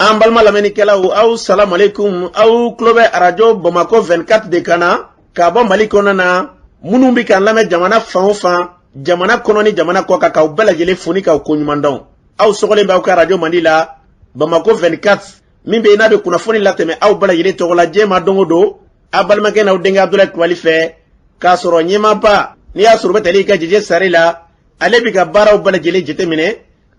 An balma lamɛnnikɛlaw aw salamu alaikum aw tulo bɛ arajo Bamako 24 de kan na ka bɔ Mali kɔnɔ na minnu bɛ k'an lamɛn jamana fan o fan jamana kɔnɔ ni jamana kɔ kan k'aw bɛɛ lajɛlen fo ni k'aw ko ɲuman dɔn aw sɔgɔlen b'aw ka radio Mandi la Bamako 24 min bɛ yen n'a bɛ kunnafoni latɛmɛ aw bɛɛ lajɛlen tɔgɔ la diɲɛ ma don o don a balimakɛ n'aw denkɛ Abdulaye Kulibali fɛ k'a sɔrɔ ɲɛmaaba n'i y'a sɔrɔ o bɛ tali i ka jɛjɛ sari la ale bɛ ka baaraw bɛɛ lajɛlen jateminɛ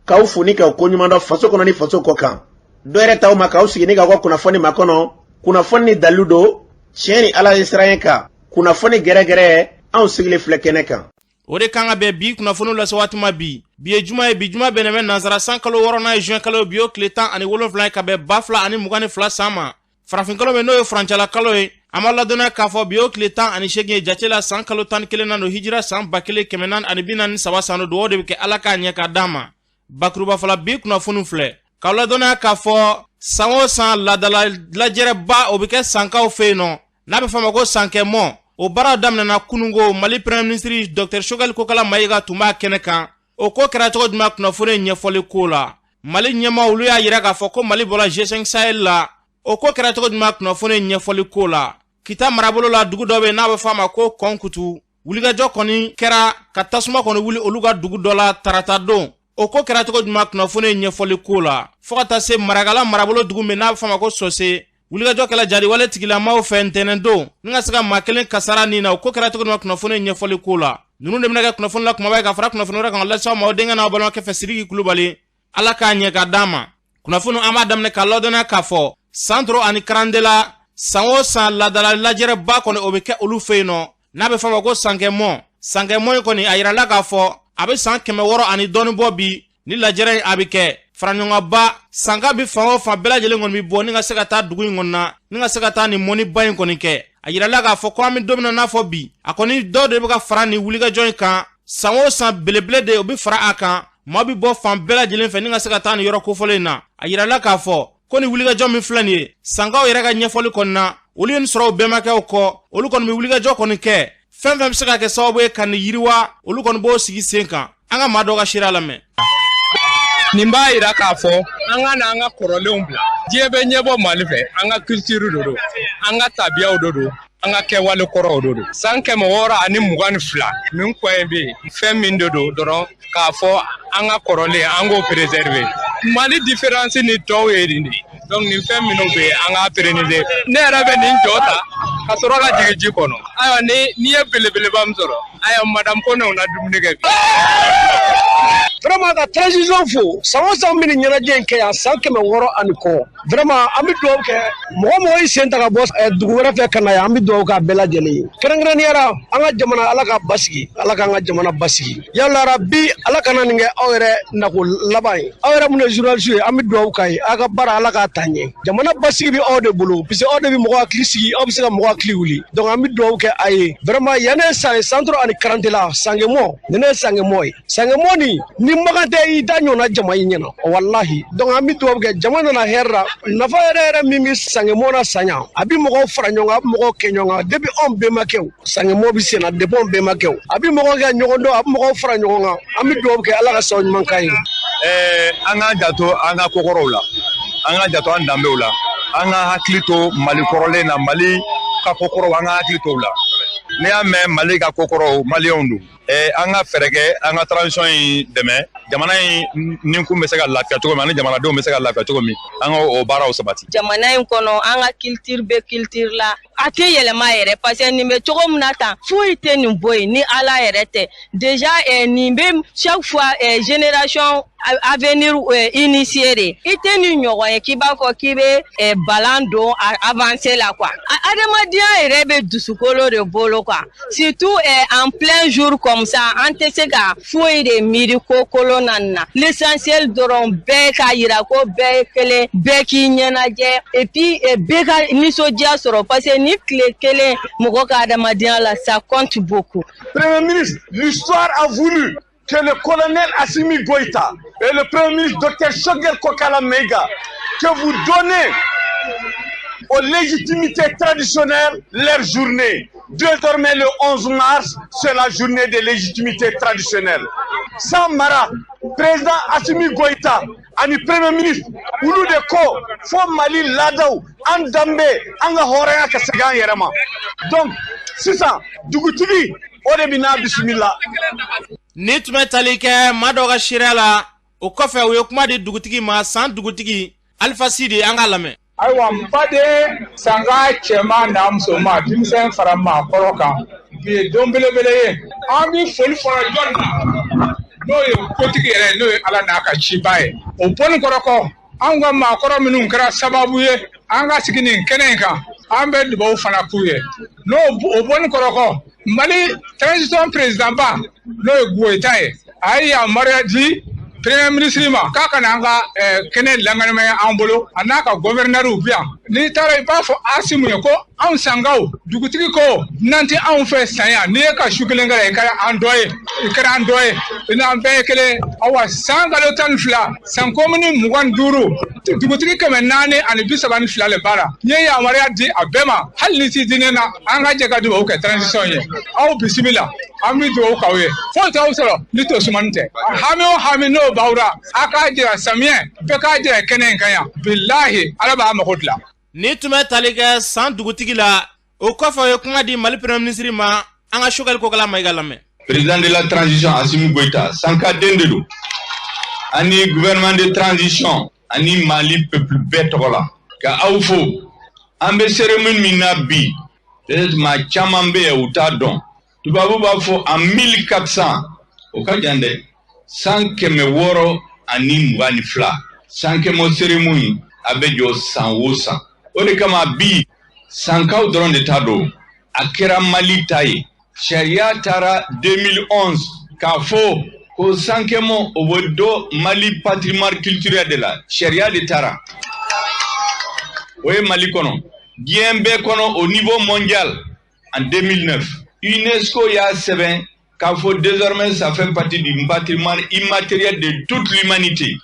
k'aw fo ni k'aw ko ɲuman dɔn faso kɔnɔ ni faso kɔ kan. Dɔ yɛrɛ t'aw ma k'aw sigi ni k'aw ka kunnafoni ma kɔnɔ kunnafoni ni dalilu don tiɲɛ ni ala ye siran kan kunnafoni gɛrɛgɛrɛ anw sigilen filɛ kɛnɛ kan. O de kan ka bɛn bi kunnafoni lase waati ma bi ye juma ye bi juma bɛnnen bɛ nansara san kalo 6nan ye juin kalo bi o tile 17 ye ka bɛn 2022 san ma farafin kalo min n'o ye furancɛla kalo ye an ma ladɔnniya k'a fɔ bi o tile 18 ye jate la san kalo 11 na don hijira san 1443 san don o de bɛ kɛ ala k'a ɲɛ k'a d'a ma bakuruba fɔla bi kunnafoni filɛ k'aw ladɔnniya k'a fɔ san o san ladala lajɛrɛba o bɛ kɛ sankaw fɛ yen nɔ n'a bɛ fɔ a ma ko sankɛmɔ o baara daminɛna kunungo Mali premier ministre Dr Choguel Kokala Mayiga tun b'a kɛnɛ kan o ko kɛra cogo jumɛn kunnafoni ɲɛfɔli ko la Mali ɲɛmaa olu y'a yira k'a fɔ ko Mali bɔra G5 Sahel la o ko kɛra cogo jumɛn kunnafoni ɲɛfɔli ko la Kita marabolo la dugu dɔ bɛ n'a bɛ fɔ a ma ko Kɔnkutu wulikajɔ kɔni kɛra ka tasuma kɔni wuli olu ka dugu dɔ la tarata don o ko kɛra cogo jumɛn kunnafoni ɲɛfɔli ko la fo ka taa se Marakala marabolo dugu min n'a bɛ fɔ a ma ko Sose wulikajɔ kɛla jariwale tigilamaw fɛ ntɛnɛn don ni ka se ka maa kelen kasara nin na o ko kɛra cogo jumɛn kunnafoni ɲɛfɔli ko la ninnu de bɛna kɛ kunnafoni la kumaba ye ka fara kunnafoni wɛrɛ kan ka lase aw ma o denkɛ n'aw balimakɛ fɛ Sidiki Kulibali ala k'a ɲɛ ka d'a ma kunnafoni an b'a daminɛ k'a ladɔnniya k'a fɔ san toro ani karande la san o san ladala lajɛrɛba kɔni o bɛ kɛ olu fɛ yen nɔ n'a bɛ fɔ a ma ko sankɛmɔ in kɔni a yirala k'a fɔ a bɛ san 600 ani dɔɔni bɔ bi ni lajɛrɛ in a bɛ kɛ faraɲɔgɔnba sanka bi fan o fan bɛɛ lajɛlen kɔni bɛ bɔ ni ka se ka taa dugu in kɔnɔ na ni ka se ka taa ni mɔniba in kɔni kɛ a yirala k'a fɔ ko an bɛ don min na n'a fɔ bi a kɔni dɔw de bɛ ka fara ni wulikajɔ in kan san o san belebele de o bɛ fara a kan maa bɛ bɔ fan bɛɛ lajɛlen fɛ ni ka se ka taa ni yɔrɔ kofɔlen in na a yirala k'a fɔ ko ni wulikajɔ min filɛ nin ye sankaw yɛrɛ ka ɲɛfɔli kɔni na olu ye nin sɔrɔ u bɛnbakɛw kɔ olu kɔni bɛ wulikajɔ kɔni kɛ fɛn fɛn bɛ se ka kɛ sababu ye ka nin yiriwa olu kɔni b'o sigi sen kan an ka maa dɔ ka sira lamɛn. Nin b'a yira k'a fɔ an ka n'an ka kɔrɔlenw bila diɲɛ bɛ ɲɛbɔ Mali fɛ an ka culture do don an ka tabiyaw do don an ka kɛwale kɔrɔw do don san 622 nin kɔɲɛ bɛ yen fɛn min do don dɔrɔn k'a fɔ an ka kɔrɔlen an k'o préserver Mali différence ni tɔw ye nin de donc nin fɛn minnu bɛ yen an k'a pérenniser ne yɛrɛ bɛ nin jɔ ta ka sɔrɔ ka jigin ji kɔnɔ ayiwa ni ye belebeleba min sɔrɔ ayiwa madame Kone na dumuni kɛ bi. Vraiment ka transition fo san o san min ɲɛnajɛ in kɛ yan san 600 ani kɔ vraiment an bɛ dugawu kɛ mɔgɔ y'i sen ta ka bɔ dugu wɛrɛ fɛ ka na yan an bɛ dugawu k'a bɛɛ lajɛlen ye kɛrɛnkɛrɛnniyara an ka jamana ala ka basigi ala k'an ka jamana basigi yala bi ala kana nin kɛ aw yɛrɛ nako laban ye aw yɛrɛ minnu ye journaliste ye an bɛ dugawu k'a ye aw ka baara ala k'a taa ɲɛ jamana basigi bɛ aw de bolo parce que aw de bɛ mɔgɔ hakili sigi aw bɛ se ka mɔgɔ hakili wuli donc an bɛ dugawu kɛ a ye vraiment yan ne san 140 la sankɛmɔ ne ye sankɛmɔ ye sankɛmɔ ni magan tɛ i da ɲɔgɔnna jama in ɲɛna wallahi donc an bɛ dugawu kɛ jama nana hɛrɛ la nafa yɛrɛ min bɛ sankɛmɔ na sanya a bɛ mɔgɔw fara ɲɔgɔn kan a bɛ mɔgɔw kɛ ɲɔgɔn kan depuis anw bɛnbakɛw sankɛmɔ bɛ senna depuis anw bɛnbakɛw a bɛ mɔgɔw kɛ ɲɔgɔn dɔn a bɛ mɔgɔw fara ɲɔgɔn kan an bɛ dugawu kɛ ala ka sababu ɲuman k'an ye. An ka janto an ka kokɔrɔw la an ka janto an danbew la an ka hakili to Mali kɔrɔlen na Mali ka kokɔrɔw an ka hakili to o la n'i y'a mɛn Mali ka kokɔrɔw maliyɛnw don an ka fɛɛrɛ kɛ an ka transition in dɛmɛ jamana in nin kun bɛ se ka lafiya cogo min ani jamanadenw bɛ se ka lafiya cogo min an ka o baaraw sabati. Jamana in kɔnɔ an ka culture bɛ culture la a tɛ yɛlɛma yɛrɛ parce que nin bɛ cogo min na tan foyi tɛ nin bɔ yen ni ala yɛrɛ tɛ déjà nin bɛ chaque fois génération avenir initié de i tɛ nin ɲɔgɔn ye k'i b'a fɔ k'i bɛ balan don avancer la quoi adamadenya yɛrɛ bɛ dusukolo de bolo quoi surtout en plein jour comme ça an tɛ se ka foyi de miiri ko kolon na l'essentiel dɔrɔn bɛɛ k'a yira ko bɛɛ ye kelen bɛɛ k'i ɲɛnajɛ et puis bɛɛ ka nisɔndiya sɔrɔ parce que ni tile kelen mɔgɔ ka adamadenya la ça compte beaucoup. Premier ministre, l'histoire a voulu que le colonel Assimi Goïta et le premier ministre Dr Choguel Kokala Mayiga que vous donnez aux légitimités traditionnelles leur journée. Désormais, le 11 mars, c'est la journée de légitimité traditionnelle. Sans Mara, président Assimi Goïta, ani premier ministre, Oulu de Ko, Fo Mali Ladaou, Andambe, Anga Horea Kasagan Yerama. Donc, c'est ça, Dugutigi, Odebina Bismillah. Nitme talike Madoga Shirala, au coffre où Yokma de Dugutigi ma sans Dugutigi, Alpha Sidi Angalame. Ayiwa mpade sanga cɛman n'a muso ma denmisɛn fara maakɔrɔ kan bi ye don belebele ye an bi foli fɔlɔ jɔn na n'o ye kotigi yɛrɛ n'o ye ala n'a ka ciba ye o bɔni kɔrɔ kɔ an ka maakɔrɔ minnu kɛra sababu ye an ka sigi nin kɛnɛ in kan an bɛ dubawu fana k'u ye n'o o bɔni kɔrɔ kɔ Mali transition président ba n'o ye Goïta ye a ye yamaruya di Premier ministre ma k'a kana an ka kɛnɛ langanimaya an bolo a n'a ka gouverneur bi yan n'i taara i b'a fɔ Asimu ye ko anw sangaw dugutigi ko n'an tɛ anw fɛ san yan n'i ye ka su kelen kɛ i kɛra an dɔ ye i kɛra an dɔ ye i n'an bɛɛ ye kelen awa san kalo 12 san komini 25 dugutigi 432 le b'a la n ye yamaruya di a bɛɛ ma hali ni ti diinɛ na an ka jɛ ka dugawu kɛ transition ye aw bisimila an bɛ dugawu k'aw ye foyi t'aw sɔrɔ ni to sumani tɛ hami o hami n'o b'aw la a k'a jira samiyɛ bɛɛ k'a jira kɛnɛ in kan yan bilahi ala b'a mago dilan. Ni tun bɛ tali kɛ san dugutigi la o kɔfɛ o ye kuma di Mali premier ministre ma an ka Choguel Kokala Mayiga lamɛn. Président de la transition Assimi Goïta sanka den de don ani gouvernement de transition ani Mali peuple bɛɛ tɔgɔ la ka aw fo an bɛ cérémonie min na bi peut-être maa caman bɛ yen u t'a dɔn tubabu b'a fɔ en 1400 o ka jan dɛ 622 san kɛmɛ cérémonie a bɛ jɔ san o san. O de kama bi sankaw dɔrɔn de ta don a kɛra Mali ta ye sariya taara 2011 k'a fɔ ko sankɛmɔ o bɛ dɔ Mali patrimoine culturel de la sariya de taara o ye Mali kɔnɔ diɲɛ bɛɛ kɔnɔ au niveau mondial en 2009 UNESCO y'a sɛbɛn k'a fɔ désormais ça fait partie du patrimoine immatériel de toute l'humanité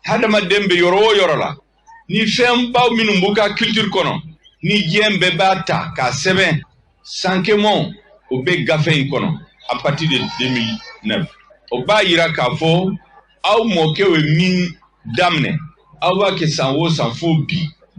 hadamaden bɛ yɔrɔ o yɔrɔ la ni fɛn baw minnu b'u ka culture kɔnɔ ni diɲɛ bɛɛ b'a ta k'a sɛbɛn sankɛmɔ o bɛ gafe in kɔnɔ à partir de 2009 o b'a yira k'a fɔ aw mɔkɛw ye min daminɛ aw b'a kɛ san o san fo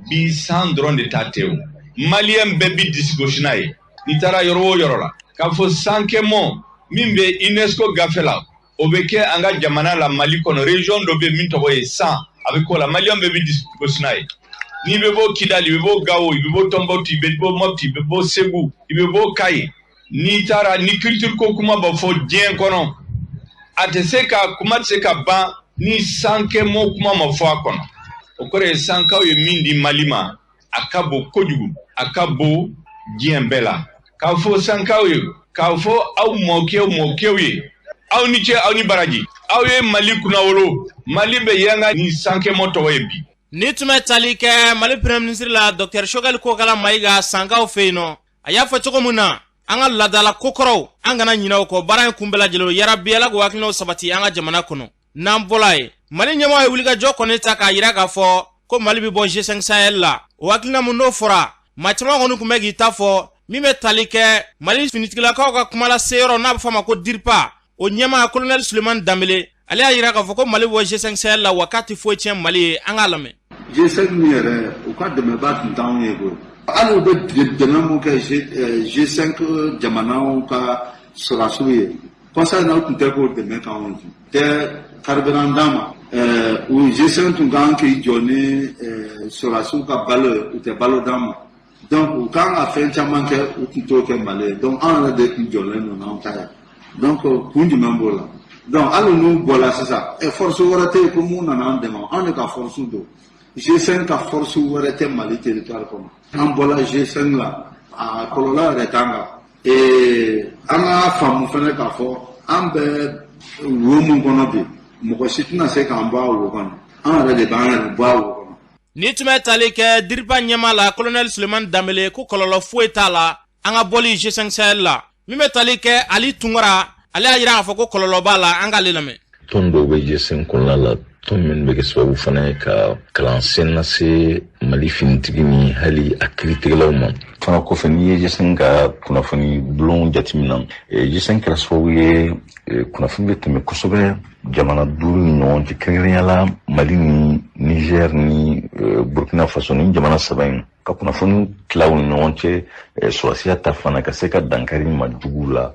bi san dɔrɔn de ta tɛ o maliyɛn bɛɛ bi disi gosi n'a ye n'i taara yɔrɔ o yɔrɔ la k'a fɔ sankɛmɔ min bɛ UNESCO gafe la o bɛ kɛ an ka jamana la Mali kɔnɔ région dɔ bɛ min tɔgɔ ye san a bɛ k'o la maliyɛn bɛɛ bi disi gosi n'a ye n'i bɛ bɔ Kidali i bɛ bɔ Gao i bɛ bɔ Tombouctou i bɛ bɔ Mopti i bɛ bɔ Segu i bɛ bɔ Kayi n'i taara ni culture ko kuma bɛ fɔ diɲɛ kɔnɔ a tɛ se ka kuma tɛ se ka ban ni sankɛmɔ kuma ma fɔ a kɔnɔ o kɔrɔ ye sankaw ye min di Mali ma a ka bon kojugu a ka bon diɲɛ bɛɛ la k'a fɔ sankaw ye k'a fɔ aw mɔkɛw ye aw ni ce aw ni baraji aw ye Mali kunnawolo Mali bɛ yanga ni sankɛmɔ tɔgɔ ye bi. Ni tun bɛ tali kɛ Mali premier ministre la Dr Choguel Kokala Mayiga sankaw fɛ yen nɔ a y'a fɔ cogo min na an ka ladala kokɔrɔw an kana ɲinɛ o kɔ baara in kun bɛɛ lajɛlen yarabi Ala k'o hakilinaw sabati an ka jamana kɔnɔ n'an bɔra yen Mali ɲɛmɔgɔ ye wulikajɔ kɔni ta k'a yira k'a fɔ ko Mali bɛ bɔ G5 Sahel la o hakilina mun n'o fɔra maa caman kɔni tun bɛ k'i ta fɔ min bɛ tali kɛ Mali finitigilakaw ka kuma lase yɔrɔ n'a bɛ fɔ a ma ko DIRPA o ɲɛmaa colonel Sulemani Danbele ale y'a yira k'a fɔ ko Mali bɔ G5 Sahel la wa k'a tɛ foyi tiɲɛ Mali ye an k'a lamɛn. G5 min yɛrɛ u ka dɛmɛba tun t'anw ye koyi hali u bɛ dɛmɛ mun kɛ G5 jamanaw ka sɔrɔdasiw ye conseil n'aw tun tɛ k'o dɛmɛ k'anw tɛ carburant d'an ma u G5 tun kan k'i jɔ ni sɔrɔdasiw ka balo ye u tɛ balo d'an ma donc u kan ka fɛn caman kɛ u tun t'o kɛ Mali ye donc anw yɛrɛ de tun jɔlen don n'anw ta ye donc kun jumɛn b'o la donc hali n'u bɔra sisan force wɛrɛ tɛ yen ko mun nana an dɛmɛ anw de ka force don G5 ka force wɛrɛ tɛ Mali territoire kɔnɔ an bɔra G5 la a kɔlɔlɔ yɛrɛ t'an kan an ka faamu fɛnɛ k'a fɔ an bɛ wo mun kɔnɔ bi mɔgɔ si tɛna se k'an bɔ a wo kɔnɔ an yɛrɛ de b'an yɛrɛ bɔ a wo kɔnɔ. Ni tun bɛ tali kɛ DIRPA ɲɛmaa la colonel Sulemani Danbele ko kɔlɔlɔ foyi t'a la an ka bɔli G5 Sahel la min bɛ tali kɛ Ali Tunkara ale y'a yira k'a fɔ ko kɔlɔlɔ b'a la an k'ale lamɛn. Tɔn dɔw bɛ G5 kɔnɔna la tɔn minnu bɛ kɛ sababu fana ye ka kalansen lase Mali finitigi ni hali a kiiritigɛlaw ma fana kɔfɛ n'i ye G5 ka kunnafoni bulon jateminɛ G5 kɛra sababu ye kunnafoni bɛ tɛmɛ kosɛbɛ jamana 5 ni ɲɔgɔn cɛ kɛrɛnkɛrɛnyala Mali ni Niger ni Burkina Faso ni jamana 7 in ka kunnafoni tilaw ni ɲɔgɔn cɛ sɔrɔsiya ta fana ka se ka dankari ma jugu la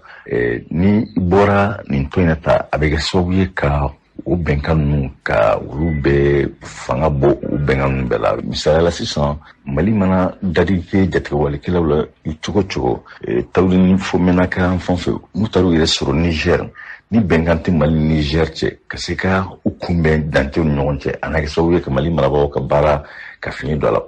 ni bɔra nin tɔn in ta a bɛ kɛ sababu ye ka o bɛnkan ninnu ka olu bɛ fanga bɔ o bɛnkan ninnu bɛɛ la misaliya la sisan Mali mana dadi kɛ jatigɛwalikɛlaw la cogo cogo tawulini fo mɛnaka fan fɛ n'u taara u yɛrɛ sɔrɔ Niger ni bɛnkan tɛ Mali ni Niger cɛ ka se ka u kunbɛn dantew ni ɲɔgɔn cɛ a na kɛ sababu ye ka Mali marabagaw ka baara ka fini don a la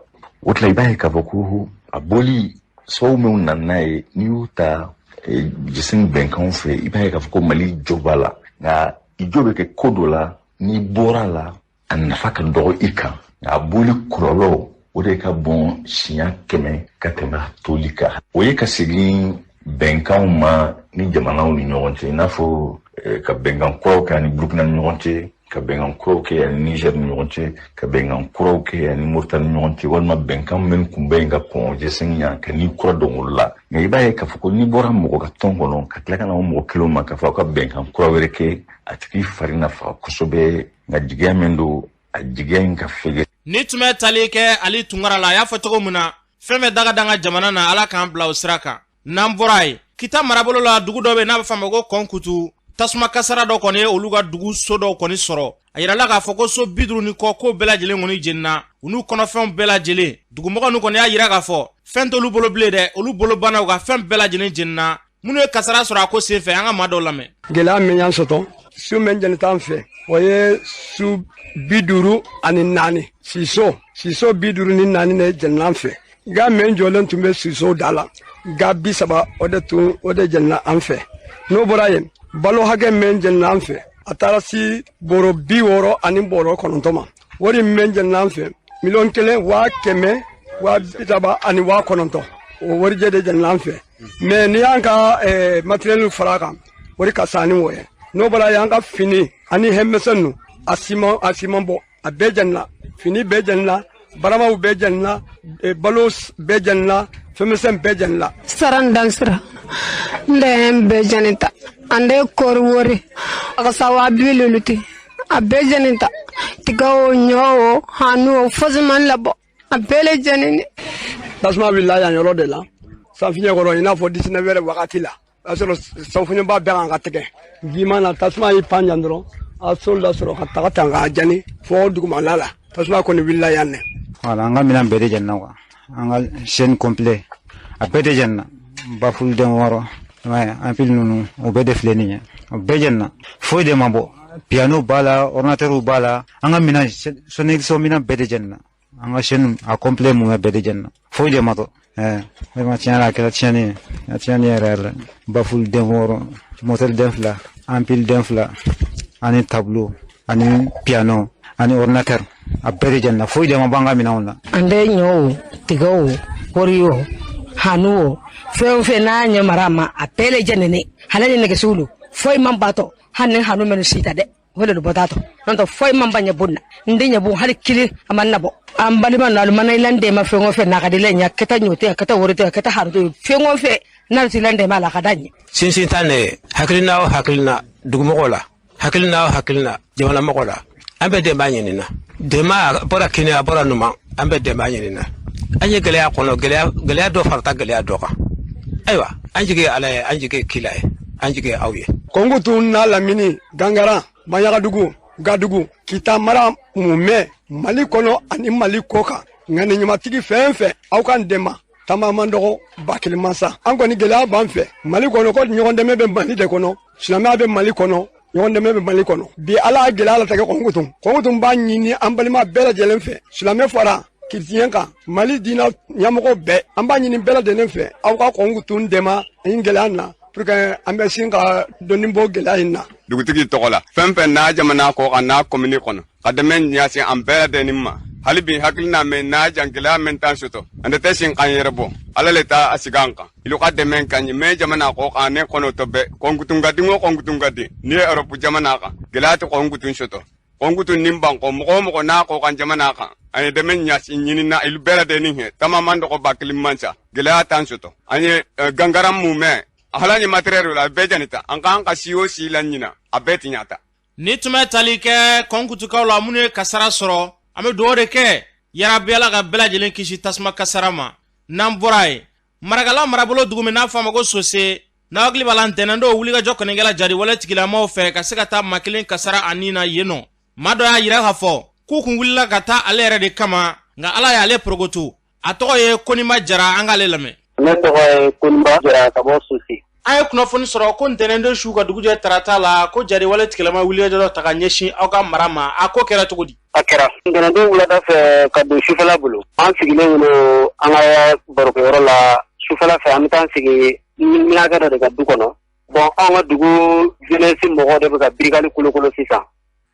o tila i b'a ye k'a fɔ ko a bɔli sababu min nana n'a ye n'i y'u ta G5 bɛnkanw fɛ i b'a ye k'a fɔ ko Mali jɔ b'a la nka i jo bɛ kɛ ko dɔ la n'i bɔra la a nafa ka dɔgɔ i kan nka a boli kɔlɔlɔ o de ka bon siɲɛ 100 ka tɛmɛ a toli kan o ye ka segin bɛnkanw ma ni jamanaw ni ɲɔgɔn cɛ i n'a fɔ ka bɛnkan kuraw kɛ ani Burukina ni ɲɔgɔn cɛ ka bɛnkan kuraw kɛ ani Niger ni ɲɔgɔn cɛ ka bɛnkan kuraw kɛ ani Mauritanie ni ɲɔgɔn cɛ walima bɛnkan min kun bɛ yen ka kɔn G5 ɲa ka ni kura dɔn olu la nka i b'a ye k'a fɔ ko n'i bɔra mɔgɔ ka tɔn kɔnɔ ka tila ka na o mɔgɔ kelen ma k'a fɔ ka bɛnkan kura wɛrɛ kɛ a tigi fari nafa kosɛbɛ nka jigiya min don a jigiya in ka fɛgɛ ni tun bɛ tali kɛ Ali Tunkara la a y'a fɔ cogo min na fɛn bɛ daga danga jamana na Ala k'an bila o sira kan n'an bɔra ye Kita marabolo la dugu dɔ bɛ n'a bɛ f'a ma ko Kɔnkutu tasuma kasara dɔ kɔni ye olu ka dugu so dɔ kɔni sɔrɔ a yirala k'a fɔ ko so 50 ni kɔ ko bɛɛ lajɛlen kɔni jenina u n'u kɔnɔfɛnw bɛɛ lajɛlen dugumɔgɔ n'u kɔni y'a yira k'a fɔ fɛn t'olu bolo bilen dɛ olu bolo bannaw ka fɛn bɛɛ lajɛlen jenina minnu ye kasara sɔrɔ a ko senfɛ an ka maa dɔw lamɛn gɛlɛya min y'an sɔtɔ su min jɛni t'an fɛ o ye su 54 siso 54 de jɛnina fɛ ga min jɔlen tun bɛ siso da la ga 30 o de jɛnina an fɛ n'o bɔra yen balo hakɛ min jɛnina an fɛ a taara si bɔrɔ 60 ani bɔrɔ 9 ma wari min jɛnina an fɛ miliyɔn 1,100,000 1,30,000 ani 9,000 o warijɛ de jɛnina an fɛ mais ni y'an ka matériel fara kan wari ka sa ni o ye n'o bɔra yen an ka fini ani hɛmisɛnnu a siman bɔ a bɛɛ jɛnina fini bɛɛ jɛnina baramaw bɛɛ jɛnina balo bɛɛ jɛnina fɛnmisɛn bɛɛ jɛnina saran dansira ndɛn bɛɛ jɛnita ande kɔri wari a ka sa wa biluluti a bɛɛ jɛnita tiga o ɲɔ o hanu o fosiman labɔ a bɛɛ le jɛnini tasuma wulila yan yɔrɔ de la sanfiɲɛ kɔrɔ i n'a fɔ 19 heures wagati la o y'a sɔrɔ sanfiɲɛba bɛɛ kan ka tigɛ gima na tasuma y'i pan yan dɔrɔn a so la sɔrɔ ka taga tan k'a jani fɔ dugumala la tasuma kɔni wulila yan dɛ voilà an ka minɛn bɛɛ de jɛnina quoi an ka chaîne complet a bɛɛ de jɛnina baful den wɔɔrɔ ampil ninnu o bɛɛ de filɛ nin ye o bɛɛ jɛnina foyi de ma bɔ piano b'a la ordinateur b'a la an ka minɛn sonorisation minɛn bɛɛ de jɛnina an ka chaîne a complet mun bɛɛ de jɛnina foyi de ma tɔ vraiment tiɲɛ la a kɛra tiɲɛni ye a tiɲɛni yɛrɛ yɛrɛ baful den wɔɔrɔ moteur den 2 ampil den 2 ani tableau ani piano ani ordinateur a bɛɛ de jɛnina foyi de ma bɔ an ka minɛnw na an bɛ ɲɔ o tiga o kɔri o hanu o fɛn o fɛn n'a ɲɛ mara ma a bɛɛ le jɛnini hali ni nɛgɛsiw don foyi man ba tɔ hali ni hanu mɛnu sita dɛ o de bɔ t'a tɔ n'o tɛ foyi man ba ɲɛ bon na n den ɲɛ bon hali kelen a ma nabɔ an balima na alimana ilan dɛmɛ fɛn o fɛn n'a ka di la ɲɛ ka taa ɲɔ tɛ ka taa wari tɛ ka taa hanu tɛ fɛn o fɛn n'a ti ilan dɛmɛ a la ka da ɲɛ sinsin ta ne hakilina o hakilina dugumɔgɔw la hakilina o hakilina jamana mɔgɔw la an bɛ dɛmɛ ɲinina dɛmɛ a bɔra kini a bɔra numan an bɛ dɛmɛ ɲinina an ye gɛlɛya kɔnɔ gɛlɛya dɔ farata gɛlɛya dɔ kan ayiwa an jigi ala ye an jigi kila ye an jigi aw ye Kɔnkutu n'a lamini gangara Mayagadugu Gadugu Kita mara mumɛ Mali kɔnɔ ani Mali kɔ kan nka nin ɲumatigi fɛn fɛn aw kan dɛmɛ tama man dɔgɔ ba kelen masa an kɔni gɛlɛya b'an fɛ Mali kɔnɔ ko ɲɔgɔn dɛmɛ bɛ Mali de kɔnɔ silamɛya bɛ Mali kɔnɔ ɲɔgɔn dɛmɛ bɛ Mali kɔnɔ bi ala gɛlɛya la tɛgɛ Kɔnkutu b'a ɲini an balima bɛɛ lajɛlen fɛ silamɛ fara kiritiɲɛ kan Mali diinɛ ɲɛmɔgɔ bɛɛ an b'a ɲini bɛɛ lajɛlen fɛ aw ka Kɔnkutu dɛmɛ ni gɛlɛya na pour que an bɛ sin ka dɔnni bɔ gɛlɛya in na dugutigi tɔgɔ la fɛn fɛn n'a jamana kɔ kan n'a komini kɔnɔ ka dɛmɛ ɲɛsin an bɛɛ lajɛlen ma hali bi hakilina mɛn n'a jan gɛlɛya mɛn t'an sɔtɔ an tɛ sin k'an yɛrɛ bɔ ala le t'a a sigi an kan ilu ka dɛmɛ ka ɲi mɛ jamana kɔ kan ne kɔnɔ tɔ bɛɛ Kɔnkutun ka di o Kɔnkutun ka di n'i ye Europe jamana kan gɛlɛya tɛ Kɔnkutun sɔtɔ ongutu nimban ko mo na ko kan jamana kan ani demen nyasi nyini na ilu bela de ni he tamaman do ko baklim mansa gela tansuto ani gangaram mume ahalani material la bejanita anka siwo silanyina abeti nyata ni tume talike konkutukaw la munu kasara soro ame do de ke yara bela ga bela jelen kishi tasma kasarama namborai maragala marabolo dugume na fama go sose na ogli balantena ndo wuliga joko ngela jari wala tigila mo fe ka sika ta makilin kasara anina yeno mado ya yira hafo ku kun wulila kata ale de kama nga ala ya ale progotu atoko ye konima jara angale lame ne to ye konima jara ka bo sose ay kuno foni soro ko ntenendo shuga duguje tarata la ko jari wala tigila ma wuliga jaro taka nyeshi aga marama ako kera tugudi akera ntenendo wula da fe ka do shufala bulu an sigile wono anga baroko yoro la shufala fe am tan sigi mina ga de ka dukono bon anga dugu jeunesse mo de ka brigali kulukulu sisa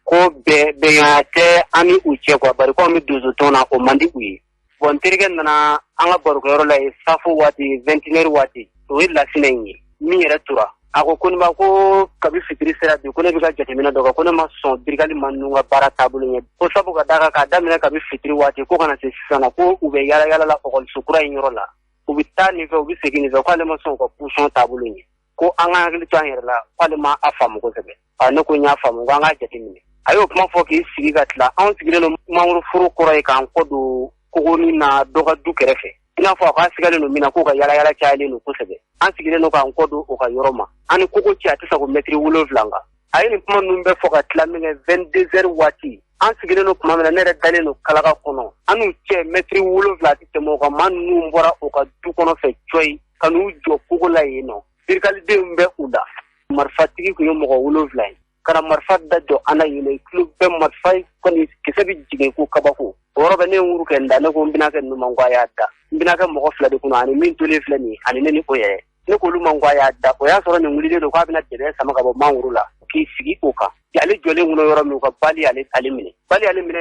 ko be ya te ami uche kwa bari ko mi duzu tona o mandi uyi bon tirgen na anga baroko yoro la safu wati 29 wati to illa sinenyi mi yere tura ako kunba ko kabi fitri sera bi ko ne bi ka jatemina doga ko ne ma son brigali manunga bara tabulu nye ko sabu ka daga ka damina kabi fitri wati ko kana se sana ko ube yala la okol sukura nyoro la ubita ni fe ubi segini fe ko ale ma son ko pushon tabulu nye ko anga ngili tan yere la ko ale ma afamu ko sebe ne ko nya afamu ko anga jatemina ayo kuma fo ki sigi ka tla an sigile no manguru furu koro kan ko do ko ni na doga du kerefe ina fo ka sigale no mina ko ka yala chaale no ko sebe an sigile no kan ko do o ka yoroma ani koko ci atisa ko metri wulo vlang ayi ni kuma numbe fo ka tla minge 22h wati an sigile no kuma na nere dale no kala kono anu che metri wulo vlati te mo ka man nu mbora o ka du kono fe choi kanu jo koko la yino birkali de mbe uda marfatiki ko yo mo wulo vlang kana marfat da do ana yile club be marfai ko ni kisabi jige ko kabako woro be ne wuru ken da ne ko mbina ken no mangwa ya da mbina ken mo ko fla de kuno ani min tole fla ni ani ne ni ko ye ne ko lu mangwa ya da ko ya soro ni ngulide do ko abina de sama ka bo manguru la ki sigi ko ka ya le jole nguno yoro mi ko bali ale alimine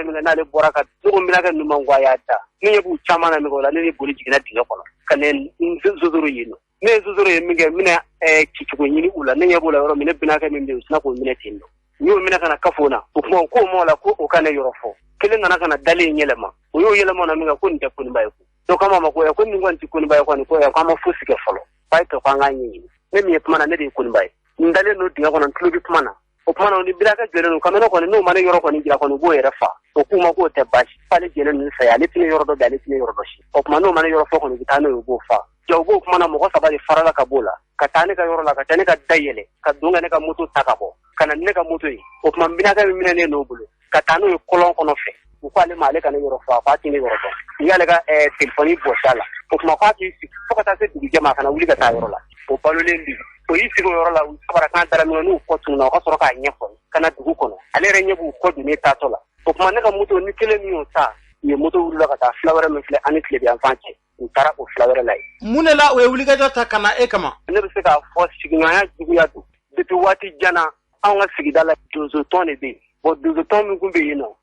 mi na le boraka ko mbina ken no mangwa ya da ni yebu chama na mi ko la ne boli jigina dinga ko kanen zuzuru yino ne zuzuru yemige mina kichuko nyini ula ne yebu la yoro mi ne bina ken mi usna ko mine tindo ni o mina kana kafona ko mo la ko o kana yoro fo kelen na kana dale nyelema o yo yelema na minga ko nte kuni bayo to kama mako ya kuni ngwanti kuni bayo ko ni ko ya kama fusike folo bai to kwanga nyinyi ne mi yepmana ne de kuni bayo ndale no dinga ko nan tulubi pmana o pmana ni bilaka jere no kameno ko ni no mane yoro ko ni jira ko ni bo yere fa o kuma ko te bashi pale jere ni sa ya ni tine yoro do dale tine yoro do shi o kuma no mane yoro fo ko ni bitano yo bo fa jaw bo pmana mo ko sabali farala ka bola ka tane ka yoro la ka tane ka dayele ka dunga ne ka mutu takabo kana ne ka mutu yi o kuma bina ka mi ne no bulu ka tanu yo kolon kono fe ko ale male kana yoro fa fa tine yoro do yale ka telefoni bo sala o kuma fa ki fo ka ta se du jama kana wuli ka ta yoro la o palo lendi o yisi go yoro la o sabara kan dara mi no ko tuna ko soro ka nyefo kana dugu kono ale re nyebu ko du ne ta to la o kuma ne ka mutu ni kele mi o ta ye mutu wuli ka ta flower me fle ani kle bi anfanche ntara o flower lai munela we wuli ka jota kana e kama ne bi se ka fo sigina ya dugu ya du depuis wati jana an ga sigida la dozo tone be bo dozo ton mi gumbe yino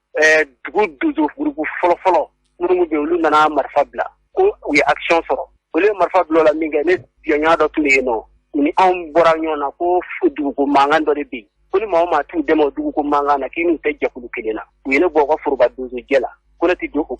dugu dozo groupe folo mu be olu nana marfa bla ko wi action soro ole marfa bla la minga ne yanya do tuli no ni an bora nyona ko fudu ko manga ndo de bi ko ni ma tu demo dugu ko manga na kinu te jakulu kelena wi ne bo ko furba dozo jela ko ne ti do ko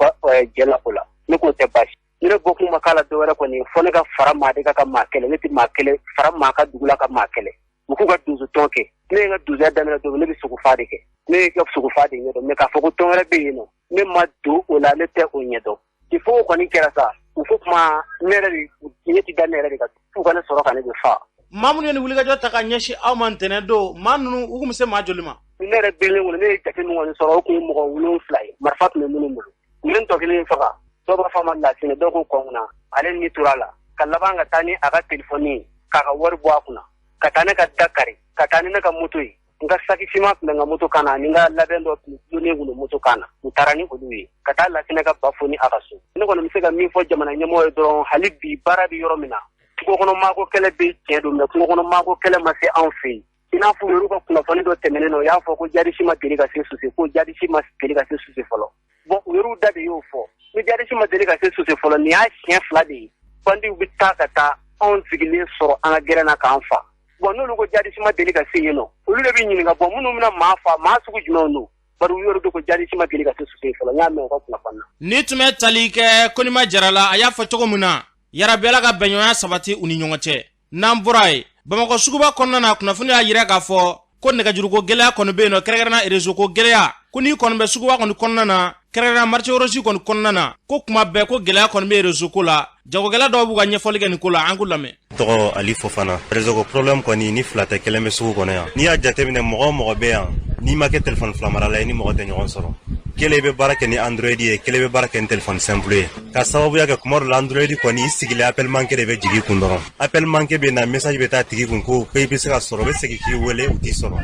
jela ola ne ko te bashi ne bo ko makala do wara ko ni fone ka farama de ka makele ne ti makele farama ka dugula ka makele buku ka duzu tonke ne nga duzu adamina do ne bisuku fadike ne ka suku fadike ne do ne ka foko tongere be yino ne ma do ola le te onyedo il faut ko ni kera sa il faut ma nere ni ti dan nere ka fu kana soro kana be fa mamunu ni wuli ka jota ka nyeshi aw mantene do manunu ugu mse ma jolima nere bele wala ne ta kenu woni soro ko mo wulun fly marfat me munu mulu nen to kele fa do ba fa man la tine do ko kongna alen ni turala kallabanga tani aga telefoni kaka warbo akuna katane ka dakari katane na ka mutui nga saki fima nga mutu kana ninga labendo dune gulo mutu kana mutarani kuduyi kata la tinaka bafoni akasu ne kono misega mi fo jamana nyamo do halibi barabi yoromina ko kono mako kele be cedo me ko kono mako kele mase anfi ina fu yoru ko kuna fani do temene no ya fo ko jadi shima deliga sesusi ko jadi shima deliga sesusi folo bo yoru dade yo fo ni jadi shima deliga sesusi folo ni a chien flade pandi ubita kata on sigile soro anga gerana ka anfa bon no lugo jadi sima deli ka seyeno olu le bi nyini ga bon munu mina mafa ma sugu juno no bari u yɔrɔ dɔ ko jadi si ma deli ka se susu fɔlɔ n y'a mɛn u ka kunnafoni na. Ni tun bɛ tali kɛ Konima Jarala a y'a fɔ cogo min na yarabɛla ka bɛnɲɔgɔnya sabati u ni ɲɔgɔn cɛ. N'an bɔra ye Bamakɔ suguba kɔnɔna na kunnafoni y'a yira k'a fɔ ko nɛgɛjuruko gɛlɛya kɔni bɛ yen nɔ kɛrɛnkɛrɛnna réseau ko gɛlɛya ko n'i kɔni bɛ suguba kɔni kɔnɔna na kɛrɛnkɛrɛnna marché Orosi kɔni kɔnɔna na ko kuma bɛɛ ko gɛlɛya kɔni bɛ réseau ko la jagokɛla dɔw b'u ka ɲɛfɔli kɛ nin ko la an k'u lamɛn. Tɔgɔ Ali Fofana réseau ko problème kɔni ni fila tɛ kelen bɛ sugu kɔnɔ yan n'i y'a jateminɛ mɔgɔ o mɔgɔ bɛ yan n'i ma kɛ téléphone fila marala ye ni mɔgɔ tɛ ɲɔgɔn sɔrɔ kelen bɛ baara kɛ ni Android ye kelen bɛ baara kɛ ni téléphone simple ye ka sababuya kɛ kuma dɔ la Android kɔni i sigilen appel manqué de bɛ jigin kun dɔrɔn appel manqué bɛ na message bɛ taa tigi kun ko i bɛ se ka sɔrɔ u bɛ segin k'i wele u t'i sɔrɔ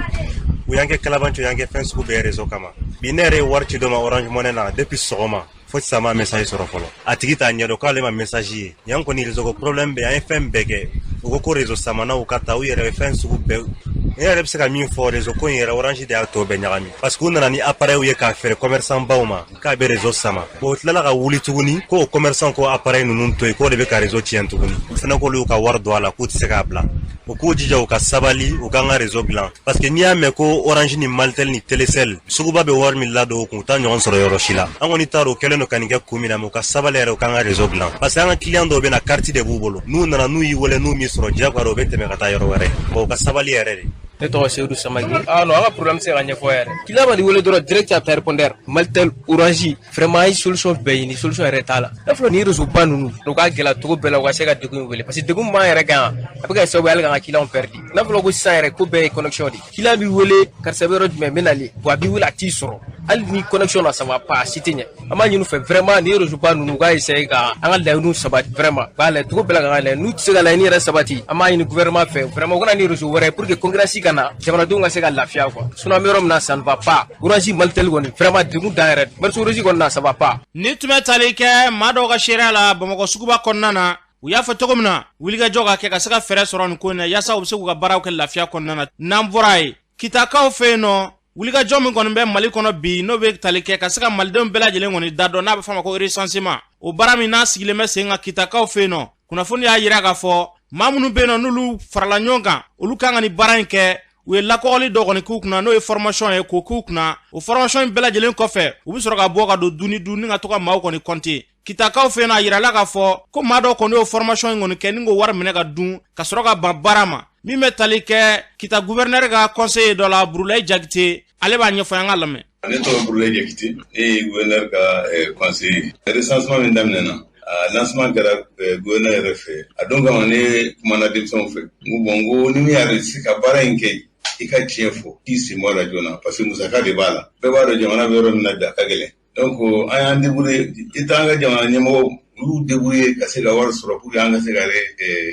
u y'an kɛ kalabanci u y'an kɛ fɛn sugu bɛɛ réseau kama bi ne yɛrɛ ye wari ci dɔ ma Orange Money na depuis sɔgɔma fo sisan ma message sɔrɔ fɔlɔ a tigi t'a ɲɛdɔn k'ale ma message ye yan kɔni réseau ko problème bɛ an ye fɛn bɛɛ kɛ u ko réseau samanaw ka ta u yɛrɛ bɛ fɛn sugu bɛɛ ne yɛrɛ bɛ se ka min fɔ réseau ko in yɛrɛ Orange de y'a tɔ bɛɛ ɲagami parce que u nana ni appareil ye k'a feere commerçant baw ma k'a bɛ réseau sama bon u tilala ka wuli tuguni ko commerçant ko appareil ninnu to yen k'o de bɛ ka réseau tiɲɛ tuguni u fana k'olu y'u ka wari don a la k'u tɛ se k'a bila u k'u jija u ka sabali u k'an ka réseau dilan parce que n'i y'a mɛn ko Orange ni Maltel ni Telecel suguba bɛ wari min ladon u kun u t'a ɲɔgɔn sɔrɔ yɔrɔ si la an kɔni t'a dɔn u kɛlen don ka nin kɛ kun min na mɛ u ka sabali yɛrɛ u k'an ka réseau dilan parce que an ka client dɔw bɛ na carte de b'u bolo n'u nana n'u y'i wele n'u m'i sɔrɔ diyagoya u bɛ tɛmɛ ka taa yɔrɔ wɛrɛ bon u ka sabali yɛrɛ de. Ne tɔgɔ Seydou Samaki. Non, an ka problème se ka ɲɛfɔ yɛrɛ. Client ma di wele dɔrɔn direct a bɛ taa répondeur. Maltel, Orange, vraiment an ye solution bɛɛ ɲini solution yɛrɛ t'a la. Ne filɛ nin ye réseau ba ninnu u ka gɛlɛya cogo bɛɛ la u ka se ka degun in wele parce que degun min b'an yɛrɛ kan yan a bɛ kɛ sababu ye hali k'an ka client perdre. N'a fɔra ko sisan yɛrɛ ko bɛɛ ye connexion de. Client b'i wele karisa bɛ yɔrɔ jumɛn n bɛ nalen wa a b'i wele a t'i sɔrɔ hali ni connexion na ça va pas a si tɛ ɲɛ. An b'a ɲini u fɛ vraiment nin ye réseau ba ninnu u ka essayer ka an ka laɲiniw sabati vraiment u b'a layɛ cogo bɛɛ la k'an ka layɛ n'u tɛ se ka laɲini yɛrɛ sabati an b'a ɲini gouvernement fɛ vraiment u kana ni réseau wɛrɛ pour que concurrence kana jamanadenw ka se ka lafiya quoi sinon an bɛ yɔrɔ min na ça ne va pas Orange Maltel kɔni vraiment degun dan yɛrɛ merci Orange kɔni na ça va pas. Ni tun bɛ tali kɛ maa dɔw ka seereya la Bamakɔ suguba kɔnɔna na u y'a fɔ cogo min na wulikajɔ ka kɛ ka se ka fɛɛrɛ sɔrɔ nin ko in na yaasa u bɛ se k'u ka baaraw kɛ lafiya kɔnɔna na n'an bɔra ye kitakaw fɛ yen nɔ wulikajɔ min kɔni bɛ Mali kɔnɔ bi n'o bɛ tali kɛ ka se ka malidenw bɛɛ lajɛlen kɔni da dɔn n'a bɛ fɔ a ma ko recensement o baara min n'a sigilen bɛ sen kan kitakaw fɛ yen nɔ kunnafoni y'a yira k'a fɔ maa minnu bɛ yen nɔ n'olu farala ɲɔgɔn kan olu kan ka nin baara in kɛ u ye lakɔgɔli dɔ kɔni k'u kunna n'o ye formation ye k'o k'u kunna o formation in bɛɛ lajɛlen kɔfɛ u bɛ sɔrɔ ka bɔ ka don du ni du ni ka to ka maaw kɔni compter kitakaw fɛ yen nɔ a yirala k'a fɔ ko maa dɔ kɔni y'o formation in kɔni kɛ ni k'o wari minɛ ka dun ka sɔrɔ ka ban baara ma min bɛ tali kɛ kita gouverneur ka conseiller dɔ la Burulayi Jakite ale b'a ɲɛfɔ an ka lamɛn. Ne tɔgɔ Burulayi Jakite ne ye gouverneur ka conseiller recensement min daminɛna lancement kɛra gouverneur yɛrɛ fɛ a don kama ne kumana denmisɛnw fɛ n ko ni min y'a réussi ka baara in kɛ i ka tiɲɛ fɔ k'i sen bɔ a la joona parce que musaka de b'a la bɛɛ b'a dɔn jamana bɛ yɔrɔ min na da ka gɛlɛn donc an y'an débrouiller i t'an ka jamana ɲɛmɔgɔw olu débrouiller ka se ka wari sɔrɔ pour que an ka se ka